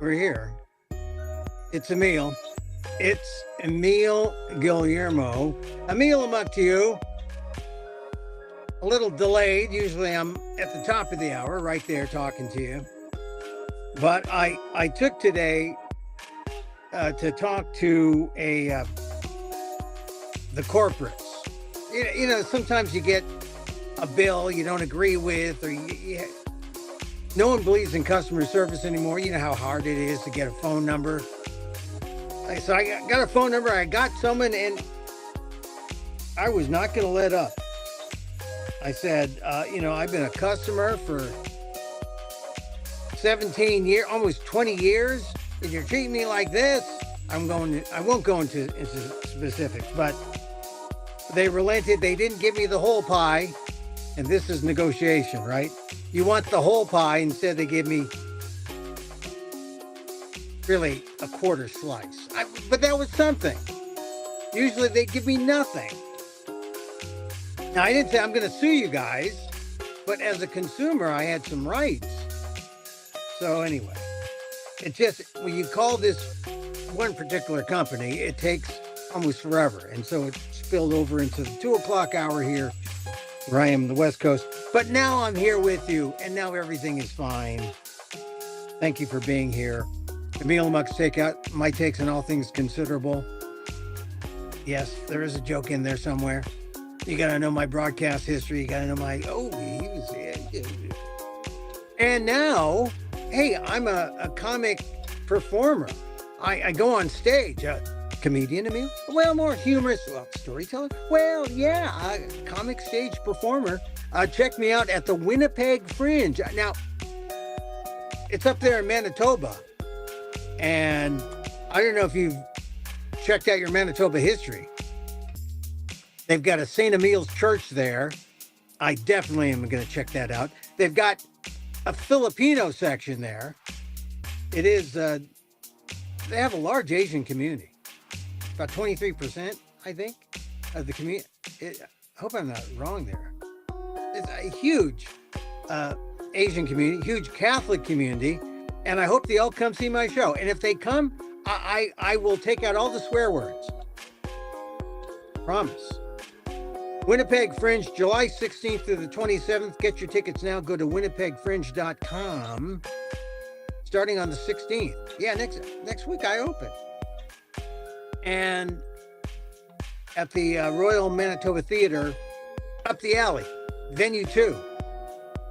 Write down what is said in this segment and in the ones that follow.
We're here. It's Emil. It's Emil Guillermo. Emilamok to you. A little delayed. Usually I'm at the top of the hour, right there talking to you. But I took today to talk to the corporates. Sometimes you get a bill you don't agree with, or no one believes in customer service anymore. You know how hard it is to get a phone number. So I got a phone number. I got someone, and I was not going to let up. I said, I've been a customer for 17 years, almost 20 years, and you're treating me like this. I won't go into specifics, but they relented. They didn't give me the whole pie, and this is negotiation, right? You want the whole pie, instead they give me really a quarter slice. But that was something. Usually they give me nothing. Now, I didn't say I'm going to sue you guys, but as a consumer, I had some rights. So anyway, it's just when you call this one particular company, it takes almost forever. And so it spilled over into the 2:00 hour here, where I am on the West Coast. But now I'm here with you, and now everything is fine. Thank you for being here. Emilamok's takeout, my takes on all things considerable. Yes, there is a joke in there somewhere. You got to know my broadcast history. You got to know and now, hey, I'm a comic performer. I go on stage. Comedian, Emil? Well, more humorous. Well, storyteller? Well, yeah, comic stage performer. Check me out at the Winnipeg Fringe. Now, it's up there in Manitoba. And I don't know if you've checked out your Manitoba history. They've got a St. Emil's church there. I definitely am going to check that out. They've got a Filipino section there. It is, they have a large Asian community. About 23%, I think, of the community. I hope I'm not wrong there. It's a huge Asian community, huge Catholic community, and I hope they all come see my show. And if they come, I will take out all the swear words. Promise. Winnipeg Fringe, July 16th through the 27th. Get your tickets now. Go to winnipegfringe.com. Starting on the 16th. Yeah, next week I open. And at the Royal Manitoba Theater, up the alley, venue 2.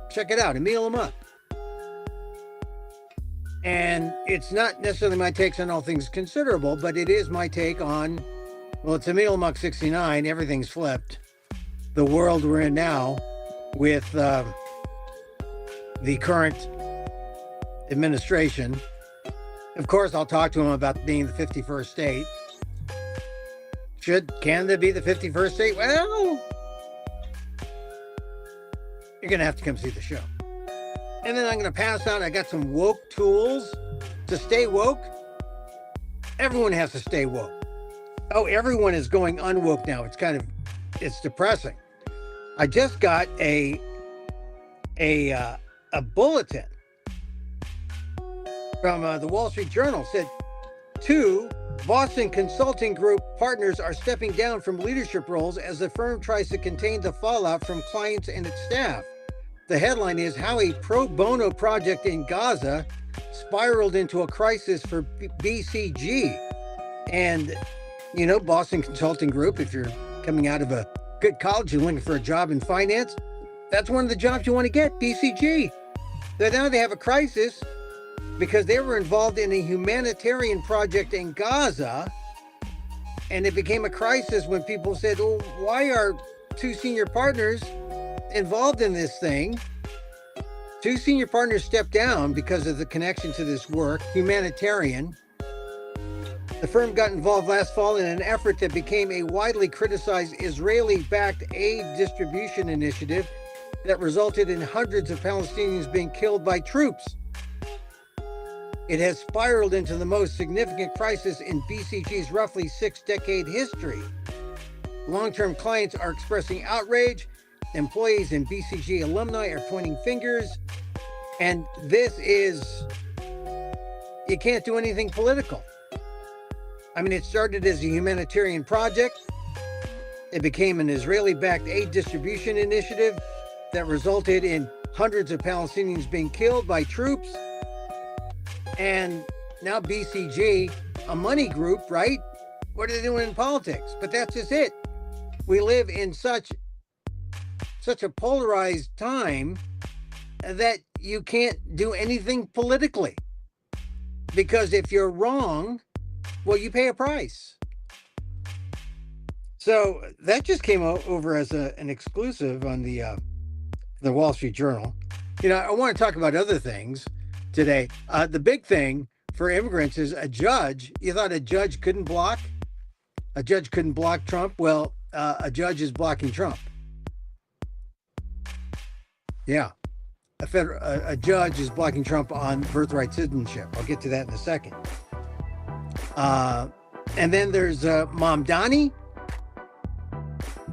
Check it out, Emilamok. And it's not necessarily my takes on all things considerable, but it is my take on, well, it's Emilamok 69. Everything's flipped. The world we're in now with the current administration. Of course, I'll talk to him about being the 51st state. Should Canada be the 51st state? Well, you're going to have to come see the show. And then I'm going to pass out, I got some woke tools to stay woke. Everyone has to stay woke. Oh, everyone is going unwoke now. It's depressing. I just got a bulletin from the Wall Street Journal. Said 2 Boston Consulting Group partners are stepping down from leadership roles as the firm tries to contain the fallout from clients and its staff. The headline is how a pro bono project in Gaza spiraled into a crisis for BCG. And, Boston Consulting Group, if you're coming out of a good college and looking for a job in finance, that's one of the jobs you want to get, BCG. So now they have a crisis because they were involved in a humanitarian project in Gaza, and it became a crisis when people said, oh, why are 2 senior partners involved in this thing? 2 senior partners stepped down because of the connection to this work, humanitarian. The firm got involved last fall in an effort that became a widely criticized Israeli-backed aid distribution initiative that resulted in hundreds of Palestinians being killed by troops. It has spiraled into the most significant crisis in BCG's roughly 6-decade history. Long-term clients are expressing outrage. Employees and BCG alumni are pointing fingers. And this is, you can't do anything political. I mean, it started as a humanitarian project. It became an Israeli-backed aid distribution initiative that resulted in hundreds of Palestinians being killed by troops. And now BCG, a money group, right? What are they doing in politics? But that's just it. We live in such a polarized time that you can't do anything politically. Because if you're wrong, well, you pay a price. So that just came over as an exclusive on the Wall Street Journal. You know, I want to talk about other things today. The big thing for immigrants is a judge. You thought a judge couldn't block? A judge couldn't block Trump? Well, a judge is blocking Trump. Yeah. A judge is blocking Trump on birthright citizenship. I'll get to that in a second. And then there's Mamdani.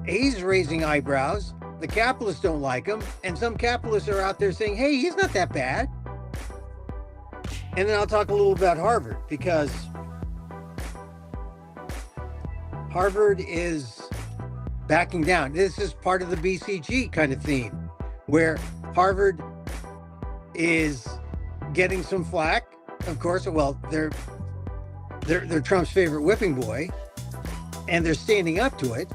He's raising eyebrows. The capitalists don't like him. And some capitalists are out there saying, hey, he's not that bad. And then I'll talk a little about Harvard, because Harvard is backing down. This is part of the BCG kind of theme, where Harvard is getting some flack. Of course, well, they're Trump's favorite whipping boy, and they're standing up to it.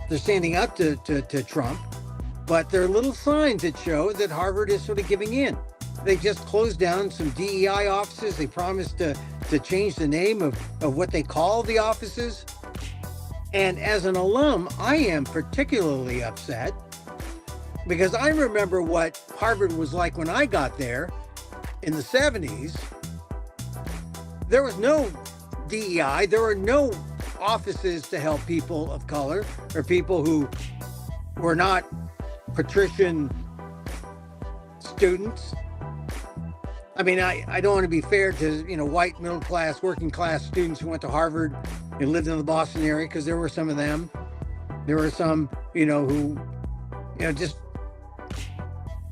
They're standing up to Trump, but there are little signs that show that Harvard is sort of giving in. They just closed down some DEI offices. They promised to change the name of what they call the offices. And as an alum, I am particularly upset, because I remember what Harvard was like when I got there in the 70s. There was no DEI. There were no offices to help people of color or people who were not patrician students. I mean, I don't want to be fair to, white, middle class, working class students who went to Harvard and lived in the Boston area, because there were some of them. There were some, who, just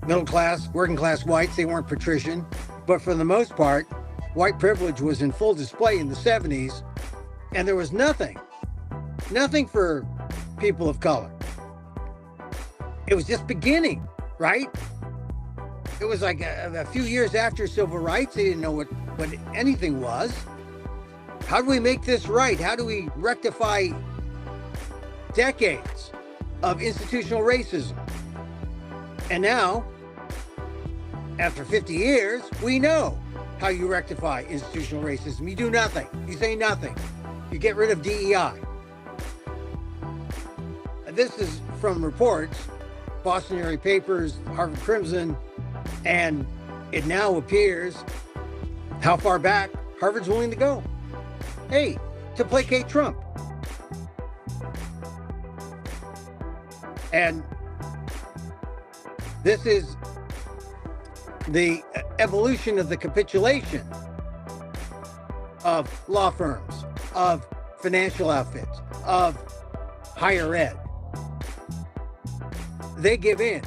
middle class, working class whites. They weren't patrician. But for the most part, white privilege was in full display in the 70s, and there was nothing for people of color. It was just beginning, right? It was like a few years after civil rights. They didn't know what anything was. How do we make this right? How do we rectify decades of institutional racism? And now, after 50 years, we know how you rectify institutional racism. You do nothing. You say nothing. You get rid of DEI. This is from reports, Boston area papers, Harvard Crimson, and it now appears how far back Harvard's willing to go. Hey, to placate Trump. And this is the evolution of the capitulation of law firms, of financial outfits, of higher ed. They give in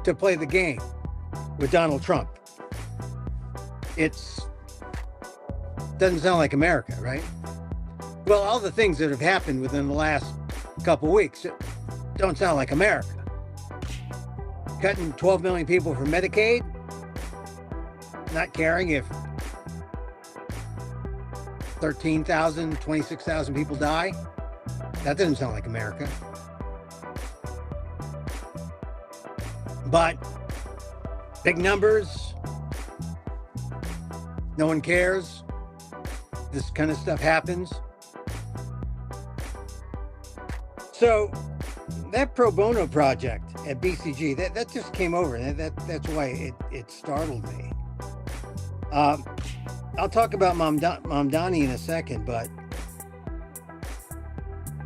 to play the game with Donald Trump. Doesn't sound like America, right? Well, all the things that have happened within the last couple weeks don't sound like America. Cutting 12 million people from Medicaid, not caring if 13,000, 26,000 people die. That doesn't sound like America. But big numbers, no one cares. This kind of stuff happens. So that pro bono project at BCG, that just came over. That's why it startled me. I'll talk about Mamdani in a second, but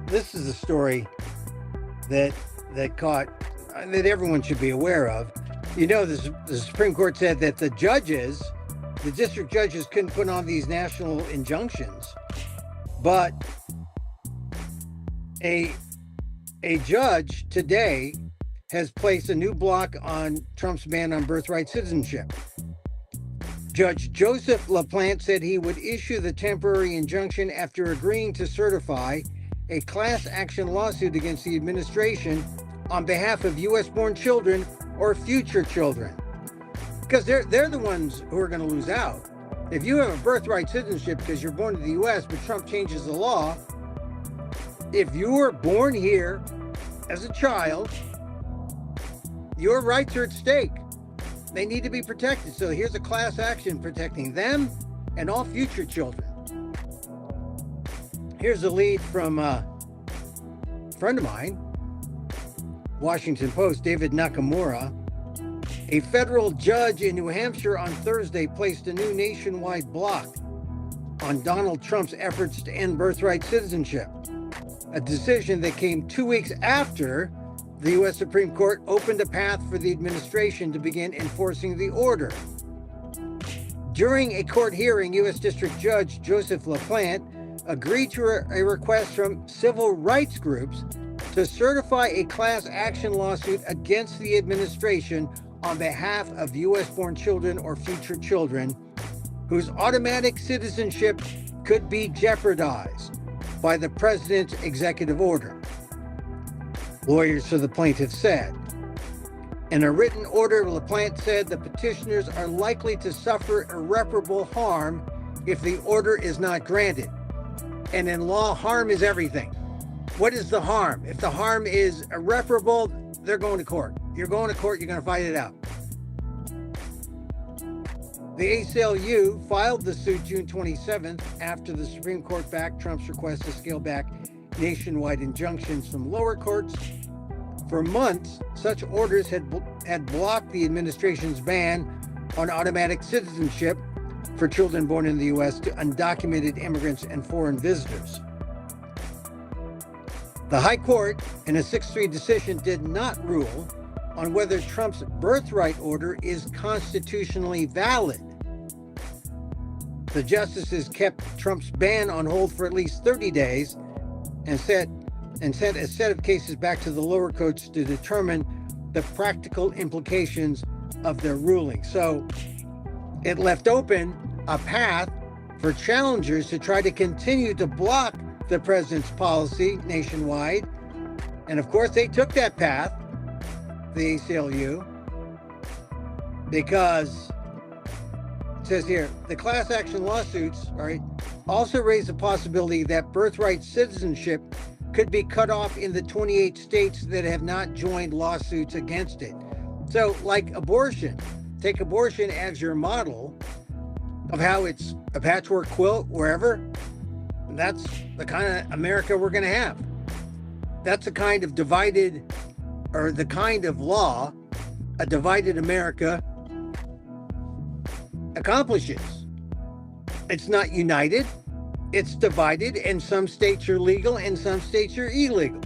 this is a story that everyone should be aware of. The Supreme Court said that the district judges couldn't put on these national injunctions, but a judge today has placed a new block on Trump's ban on birthright citizenship. Judge Joseph LaPlante said he would issue the temporary injunction after agreeing to certify a class action lawsuit against the administration on behalf of U.S.-born children or future children. Because they're the ones who are going to lose out. If you have a birthright citizenship because you're born in the U.S., but Trump changes the law, if you were born here as a child, your rights are at stake. They need to be protected. So here's a class action protecting them and all future children. Here's a lead from a friend of mine, Washington Post, David Nakamura. A federal judge in New Hampshire on Thursday placed a new nationwide block on Donald Trump's efforts to end birthright citizenship, a decision that came 2 weeks after the U.S. Supreme Court opened a path for the administration to begin enforcing the order. During a court hearing, U.S. District Judge Joseph LaPlante agreed to a request from civil rights groups to certify a class action lawsuit against the administration on behalf of U.S.-born children or future children whose automatic citizenship could be jeopardized by the president's executive order, lawyers for the plaintiff said. In a written order, LaPlante said the petitioners are likely to suffer irreparable harm if the order is not granted. And in law, harm is everything. What is the harm? If the harm is irreparable, they're going to court. You're going to court, you're going to fight it out. The ACLU filed the suit June 27th after the Supreme Court backed Trump's request to scale back nationwide injunctions from lower courts. For months, such orders had blocked the administration's ban on automatic citizenship for children born in the U.S. to undocumented immigrants and foreign visitors. The High Court, in a 6-3 decision, did not rule on whether Trump's birthright order is constitutionally valid. The justices kept Trump's ban on hold for at least 30 days and sent a set of cases back to the lower courts to determine the practical implications of their ruling. So it left open a path for challengers to try to continue to block the president's policy nationwide. And of course, they took that path, the ACLU, because it says here, the class action lawsuits, all right, also raise the possibility that birthright citizenship could be cut off in the 28 states that have not joined lawsuits against it. So like abortion, take abortion as your model of how it's a patchwork quilt wherever. That's the kind of America we're going to have. That's the kind of divided, or the kind of law a divided America accomplishes. It's not united, it's divided, and some states are legal and some states are illegal.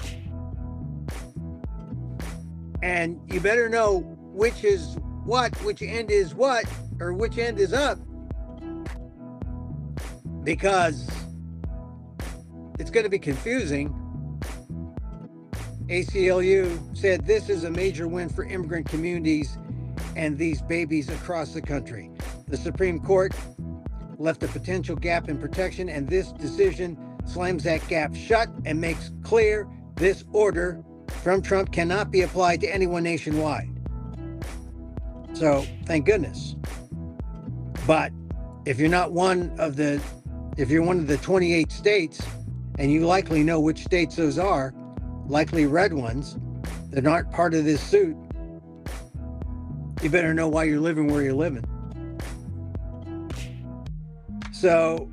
And you better know which is what, which end is what, or which end is up, because it's going to be confusing. ACLU said this is a major win for immigrant communities and these babies across the country. The Supreme Court left a potential gap in protection, and this decision slams that gap shut and makes clear this order from Trump cannot be applied to anyone nationwide. So thank goodness. But if you're not one of the 28 states, and you likely know which states those are, likely red ones that aren't part of this suit, you better know why you're living where you're living. So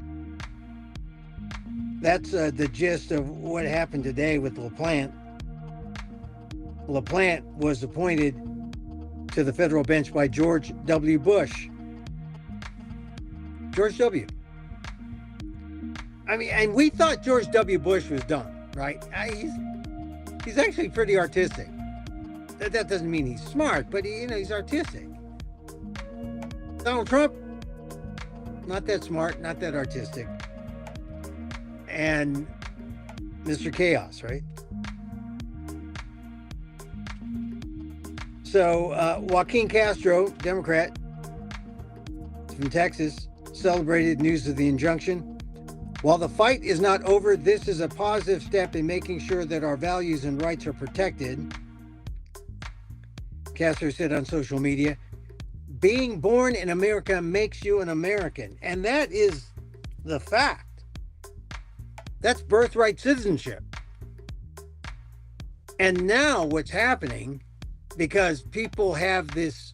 that's the gist of what happened today with LaPlante. LaPlante was appointed to the federal bench by George W. Bush. George W. I mean, and we thought George W. Bush was done, right? He's actually pretty artistic. That doesn't mean he's smart, but he's artistic. Donald Trump, not that smart, not that artistic. And Mr. Chaos, right? So Joaquin Castro, Democrat, from Texas celebrated news of the injunction. While the fight is not over, this is a positive step in making sure that our values and rights are protected. Castro said on social media, being born in America makes you an American. And that is the fact. That's birthright citizenship. And now what's happening, because people have this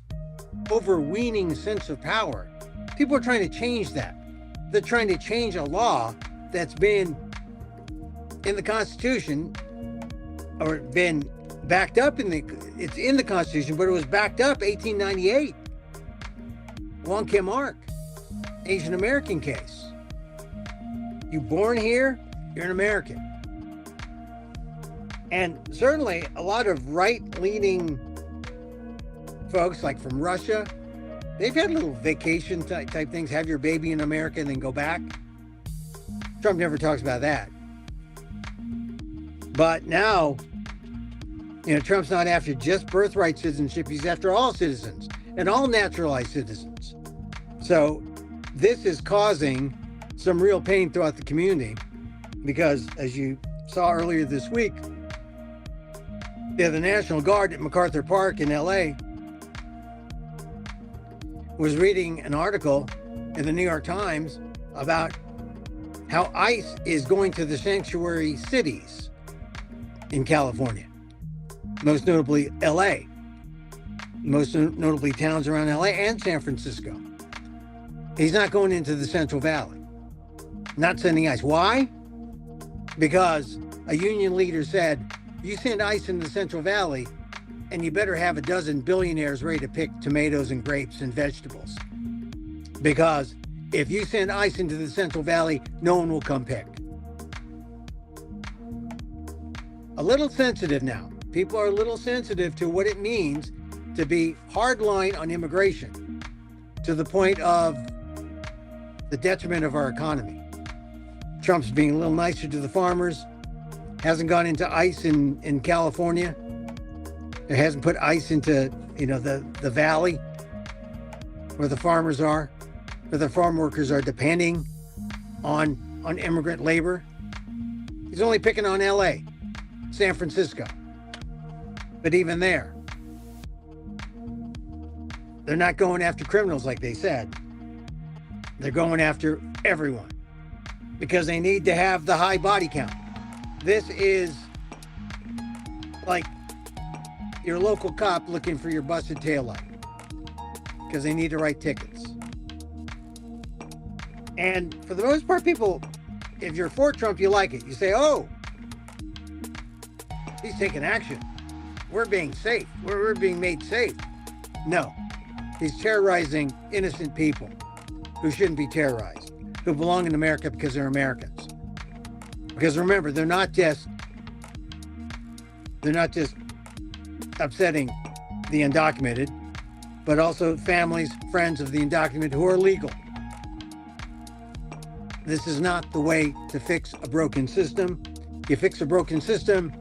overweening sense of power, people are trying to change that. They're trying to change a law that's been in the Constitution, or been backed up it's in the Constitution, but it was backed up 1898. Wong Kim Ark, Asian American case. You born here, you're an American. And certainly a lot of right-leaning folks, like from Russia, they've had little vacation type things, have your baby in America and then go back. Trump never talks about that. But now, Trump's not after just birthright citizenship, he's after all citizens and all naturalized citizens. So this is causing some real pain throughout the community because, as you saw earlier this week, the National Guard at MacArthur Park in LA was reading an article in the New York Times about how ICE is going to the sanctuary cities in California, most notably LA, most notably towns around LA and San Francisco. He's not going into the Central Valley, not sending ICE. Why? Because a union leader said, you send ICE into the Central Valley, and you better have a dozen billionaires ready to pick tomatoes and grapes and vegetables. Because if you send ICE into the Central Valley, no one will come pick. A little sensitive now. People are a little sensitive to what it means to be hardline on immigration, to the point of the detriment of our economy. Trump's being a little nicer to the farmers, hasn't gone into ICE in California. It hasn't put ICE into, the valley where the farmers are, where the farm workers are depending on immigrant labor. He's only picking on LA, San Francisco. But even there, they're not going after criminals like they said. They're going after everyone because they need to have the high body count. This is like your local cop looking for your busted taillight because they need to write tickets. And for the most part, people, if you're for Trump, you like it. You say, oh, he's taking action. We're being safe. We're being made safe. No, he's terrorizing innocent people who shouldn't be terrorized, who belong in America because they're Americans. Because remember, they're not just upsetting the undocumented, but also families, friends of the undocumented who are legal. This is not the way to fix a broken system. You fix a broken system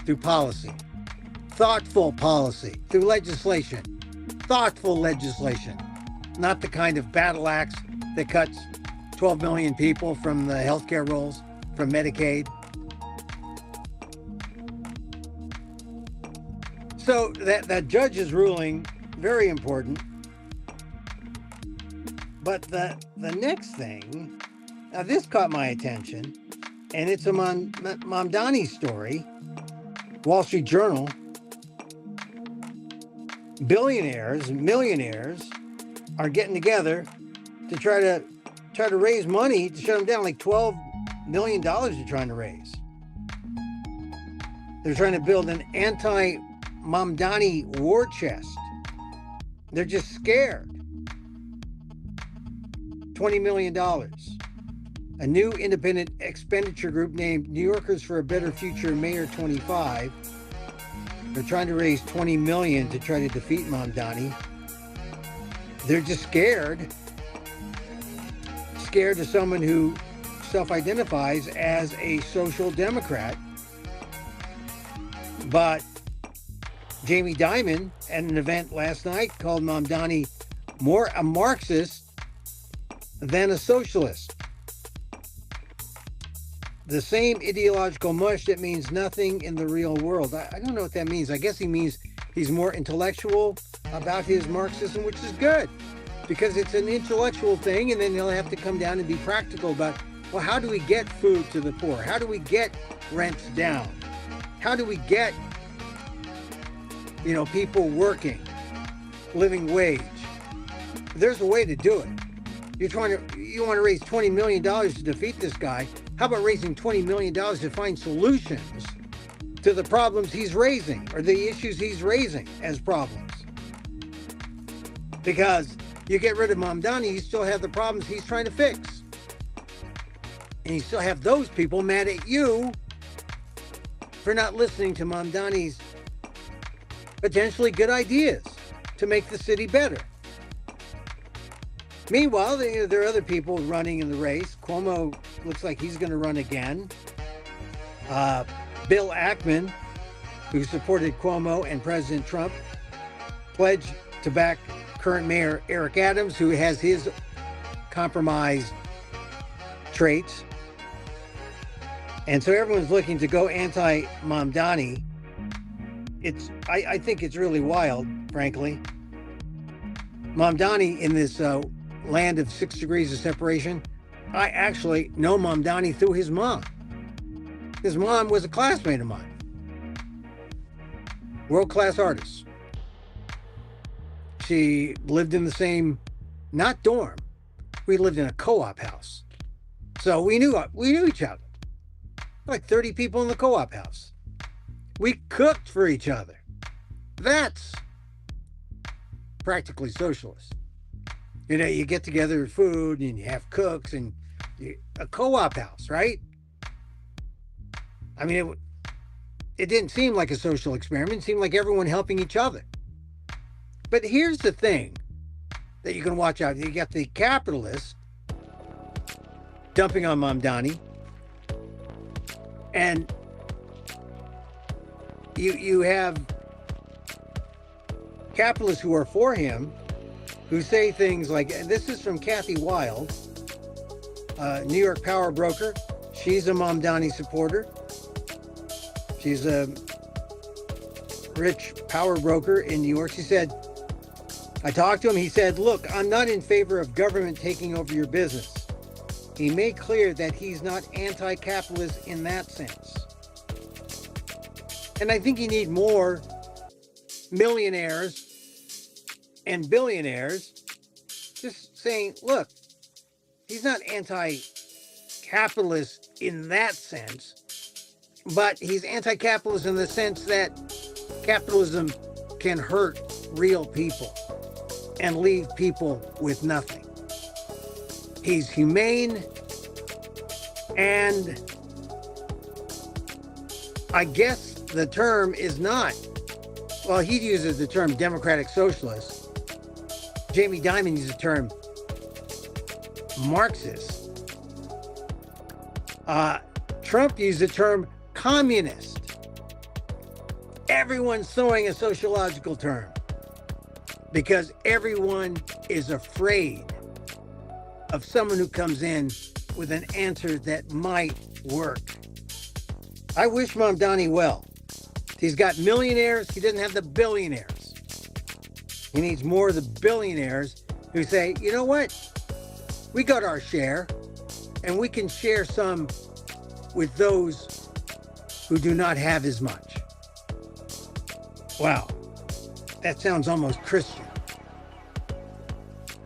through policy, thoughtful policy, through legislation, thoughtful legislation, not the kind of battle axe that cuts 12 million people from the healthcare rolls, from Medicaid. So that judge's ruling, very important. But the next thing, now this caught my attention, and it's a Mamdani story, Wall Street Journal. Billionaires, millionaires are getting together to try to raise money to shut them down. Like $12 million they're trying to raise. They're trying to build an anti-Mamdani war chest. They're just scared. $20 million. A new independent expenditure group named New Yorkers for a Better Future, Mayor 25. They're trying to raise $20 million to try to defeat Mamdani. They're just scared. Scared of someone who self-identifies as a social democrat. But Jamie Dimon at an event last night called Mamdani more a Marxist than a socialist. The same ideological mush that means nothing in the real world. I don't know what that means. I guess he means he's more intellectual about his Marxism, which is good because it's an intellectual thing, and then he'll have to come down and be practical about, well, how do we get food to the poor? How do we get rents down? How do we get, people working, living wage? There's a way to do it. You want to raise $20 million to defeat this guy. How about raising $20 million to find solutions to the problems he's raising or the issues he's raising as problems? Because you get rid of Mamdani, you still have the problems he's trying to fix. And you still have those people mad at you for not listening to Mamdani's potentially good ideas to make the city better. Meanwhile, there are other people running in the race. Cuomo looks like he's going to run again. Bill Ackman, who supported Cuomo and President Trump, pledged to back current Mayor Eric Adams, who has his compromised traits. And so everyone's looking to go anti-Mamdani. I think it's really wild, frankly. Mamdani in this land of 6 degrees of separation. I actually know Mamdani through his mom. His mom was a classmate of mine. World-class artist. She lived in the same, not dorm. We lived in a co-op house. So we knew each other. Like 30 people in the co-op house. We cooked for each other. That's practically socialist. You get together with food and you have cooks and a co-op house, right? I mean, it didn't seem like a social experiment. It seemed like everyone helping each other. But here's the thing that you can watch out. You got the capitalists dumping on Mamdani, and you have capitalists who are for him, who say things like, and this is from Kathy Wild, New York power broker. She's a Mamdani supporter. She's a rich power broker in New York. She said, I talked to him. He said, look, I'm not in favor of government taking over your business. He made clear that he's not anti-capitalist in that sense. And I think you need more millionaires and billionaires just saying, look, he's not anti-capitalist in that sense, but he's anti-capitalist in the sense that capitalism can hurt real people and leave people with nothing. He's humane, and I guess the term is not, well, he uses the term democratic socialist. Jamie Dimon used the term Marxist. Trump used the term communist. Everyone's throwing a sociological term because everyone is afraid of someone who comes in with an answer that might work. I wish Mamdani well. He's got millionaires. He doesn't have the billionaires. He needs more of the billionaires who say, you know what? We got our share, and we can share some with those who do not have as much. Wow, that sounds almost Christian.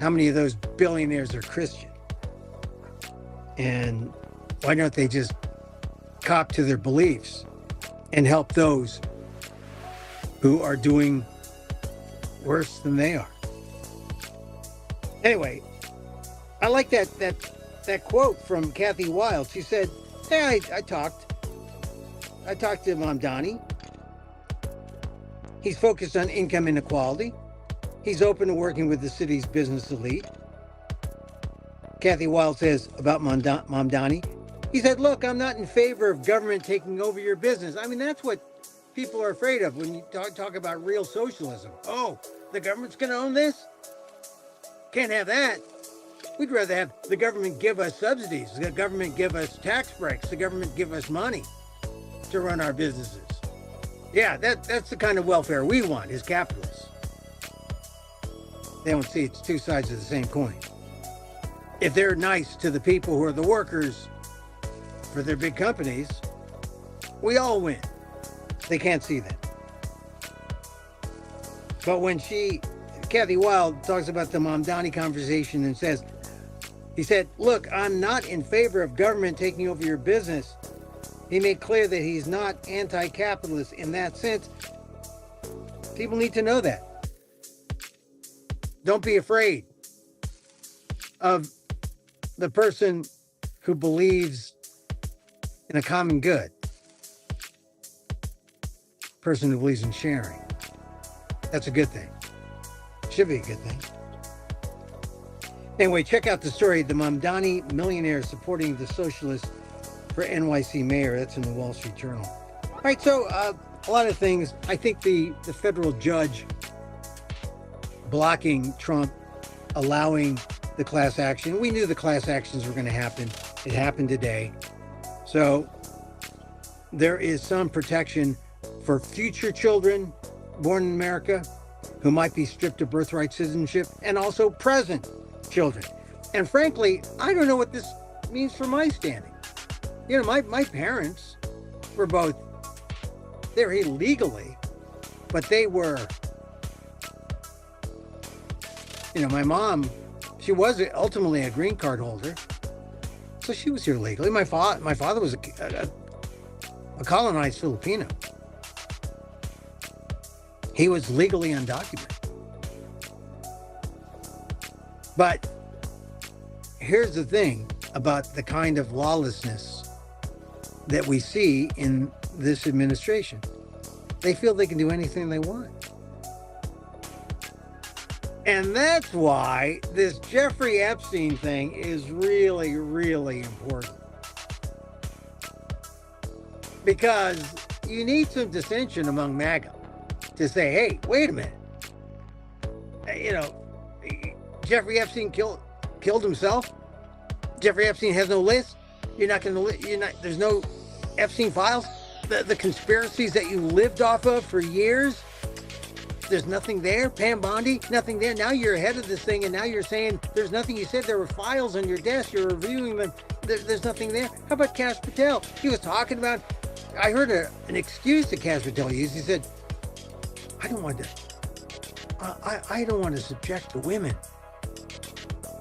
How many of those billionaires are Christian? And why don't they just cop to their beliefs and help those who are doing worse than they are? Anyway, I like that quote from Kathy Wild. She said, hey, I talked to Mamdani. He's focused on income inequality. He's open to working with the city's business elite. Kathy Wild says about Mamdani, he said, look, I'm not in favor of government taking over your business. I mean, that's what people are afraid of when you talk about real socialism. Oh, the government's going to own this? Can't have that. We'd rather have the government give us subsidies, the government give us tax breaks, the government give us money to run our businesses. Yeah, that's the kind of welfare we want, is capitalists. They don't see it's two sides of the same coin. If they're nice to the people who are the workers for their big companies, we all win. They can't see that. But when Kathy Wild talks about the Mamdani conversation and he said, look, I'm not in favor of government taking over your business. He made clear that he's not anti-capitalist in that sense. People need to know that. Don't be afraid of the person who believes in a common good. Person who believes in sharing. That's a good thing. Should be a good thing. Anyway, check out the story, the Mamdani millionaire supporting the socialist for NYC mayor. That's in the Wall Street Journal. All right, so a lot of things. I think the federal judge blocking Trump, allowing the class action. We knew the class actions were going to happen. It happened today. So there is some protection for future children born in America who might be stripped of birthright citizenship, and also present children. And frankly, I don't know what this means for my standing. You know, my parents were both, they're here legally, but they were, you know, my mom, she was ultimately a green card holder, so she was here legally. My father was a colonized Filipino. He was legally undocumented. But here's the thing about the kind of lawlessness that we see in this administration. They feel they can do anything they want. And that's why this Jeffrey Epstein thing is really, really important. Because you need some dissension among MAGA to say, hey, wait a minute. You know, Jeffrey Epstein killed himself. Jeffrey Epstein has no list. There's no Epstein files. The conspiracies that you lived off of for years, there's nothing there. Pam Bondi, nothing there. Now you're ahead of this thing, and now you're saying there's nothing. You said there were files on your desk. You're reviewing them. There's nothing there. How about Kash Patel? He was talking about, I heard an excuse that Kash Patel used. He said, I don't want to subject the women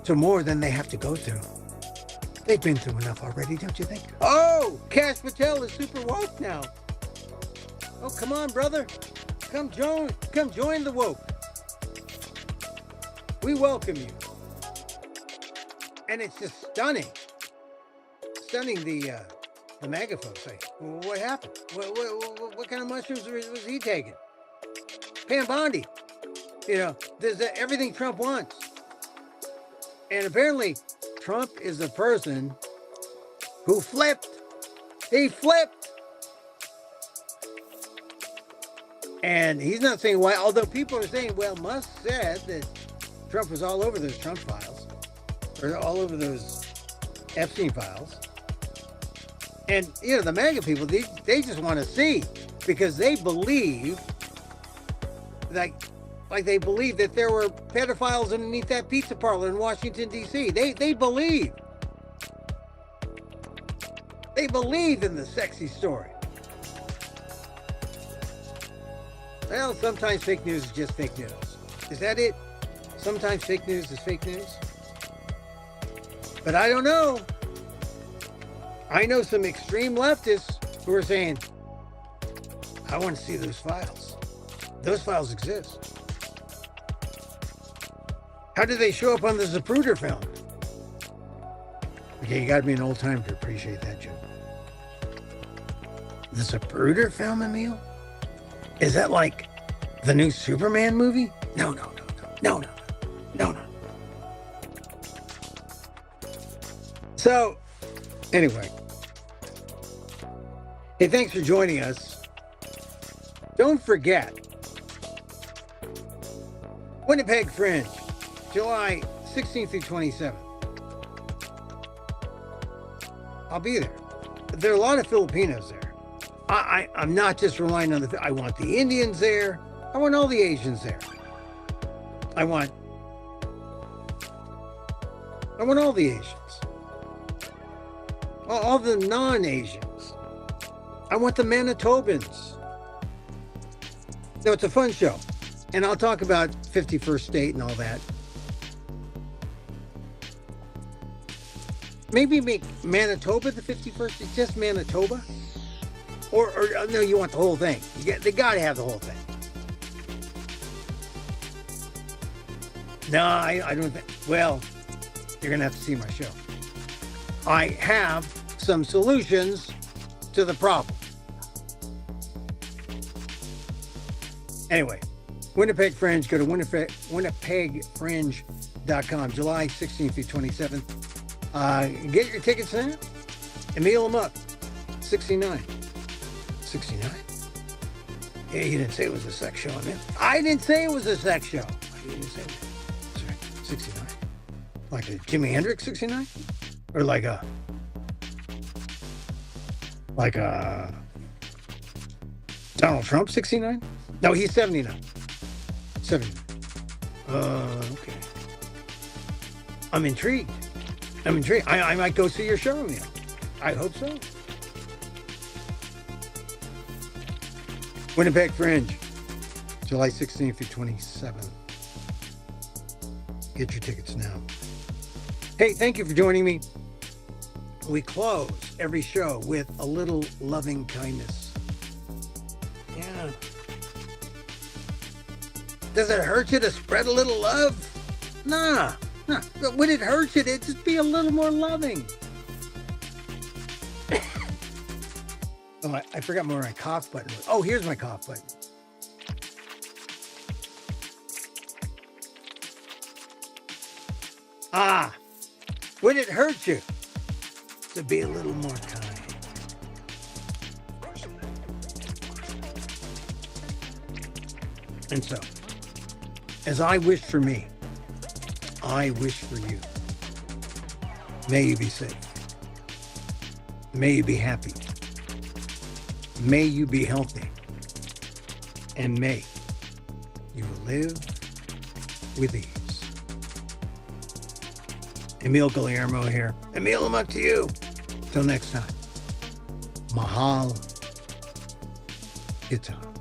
to more than they have to go through. They've been through enough already, don't you think? Oh, Kash Patel is super woke now. Oh, come on, brother. Come join the woke. We welcome you. And it's just stunning. Stunning the MAGA folks say, well, what happened? What kind of mushrooms was he taking? Pam Bondi. You know, there's everything Trump wants. And apparently, Trump is the person who flipped. He flipped. And he's not saying why, although people are saying, well, Musk said that Trump was all over those Trump files, or all over those Epstein files. And, you know, the MAGA people, they just want to see, because they believe, like they believe that there were pedophiles underneath that pizza parlor in Washington, D.C. They believe. They believe in the sexy story. Well, sometimes fake news is just fake news. Is that it? Sometimes fake news is fake news? But I don't know. I know some extreme leftists who are saying, I want to see those files. Those files exist. How did they show up on the Zapruder film? Okay, you gotta be an old timer to appreciate that joke. The Zapruder film, Emil? Is that like the new Superman movie? No. So, anyway. Hey, thanks for joining us. Don't forget, Winnipeg Fringe, July 16th through 27th. I'll be there. There are a lot of Filipinos there. I'm not just relying on I want the Indians there. I want all the Asians there. I want all the Asians. All the non-Asians. I want the Manitobans. No, it's a fun show. And I'll talk about 51st State and all that. Maybe make Manitoba the 51st. It's just Manitoba. Or no, you want the whole thing. They got to have the whole thing. No, I don't think. Well, you're going to have to see my show. I have some solutions to the problem. Anyway, Winnipeg Fringe. Go to winnipegfringe.com. July 16th through 27th. Get your tickets now. Emilamok, 69. 69? Yeah, you didn't say it was a sex show, man. I didn't say it was a sex show. You didn't say that. Sorry, 69. Like a Jimi Hendrix 69? Or like a Donald Trump 69? No, he's 79. 79. Okay. I'm intrigued. I might go see your show, Emil. I hope so. Winnipeg Fringe, July 16th through 27th. Get your tickets now. Hey, thank you for joining me. We close every show with a little loving kindness. Yeah. Does it hurt you to spread a little love? Nah. But when it hurts you, just be a little more loving. Oh, I forgot where my cough button was. Oh, here's my cough button. When it hurts you, to be a little more kind. And so, as I wish for me, I wish for you. May you be safe. May you be happy. May you be healthy. And may you live with ease. Emil Guillermo here. Emilamok to you. Till next time. Mahal. It's on.